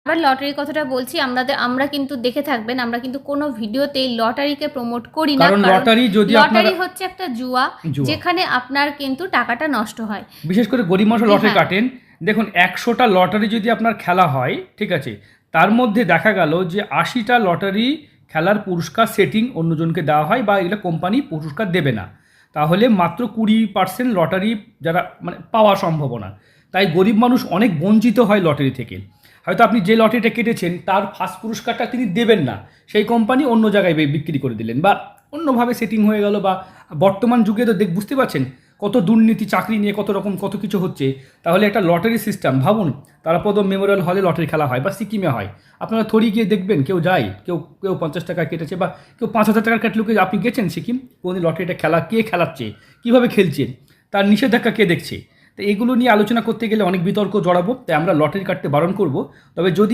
আবার লটারির কথাটা বলছি, আমরা কিন্তু দেখে থাকবেন, আমরা কিন্তু কোনো ভিডিওতেই লটারিকে প্রমোট করি না, কারণ লটারি হচ্ছে একটা জুয়া, জুয়া। যেখানে আপনার কিন্তু টাকাটা নষ্ট হয়। বিশেষ করে গরিব মানুষ লটারি হ্যাঁ। কাটেন, দেখুন 100টা লটারি যদি আপনার খেলা হয়, ঠিক আছে, তার মধ্যে দেখা গেল যে 80টা লটারি খেলার পুরস্কার সেটিং অন্যজনকে দেওয়া হয় বা এগুলো কোম্পানি পুরস্কার দেবে না, তাহলে মাত্র 20% লটারি যারা মানে পাওয়ার সম্ভাবনা। তাই গরিব মানুষ অনেক বঞ্চিত হয় লটারি থেকে। হয়তো আপনি যে লটারিটা কেটেছেন তার ফার্স্ট পুরস্কারটা তিনি দেবেন না, সেই কোম্পানি অন্য জায়গায় বিক্রি করে দিলেন বা অন্যভাবে সেটিং হয়ে গেল। বা বর্তমান যুগে তো বুঝতে পারছেন কত দুর্নীতি, চাকরি নিয়ে কত রকম কত কিছু হচ্ছে। তাহলে একটা লটারি সিস্টেম ভাবুন, তারাপদ মেমোরিয়াল হলে লটারি খেলা হয় বা সিকিমে হয়, আপনারা থরি গিয়ে দেখবেন, কেউ যায়, কেউ কেউ 50 টাকা কেটেছে বা কেউ 5,000 টাকার কাটলেও আপনি গেছেন সিকিম, কোনদিন লটারিটা খেলা কে খেলাচ্ছে, কীভাবে খেলছে, তার নিষেধাজ্ঞা কে দেখছে। তো এগুলো নিয়ে আলোচনা করতে গেলে অনেক বিতর্ক জড়াবো, তাই আমরা লটারি কাটতে বারণ করব। তবে যদি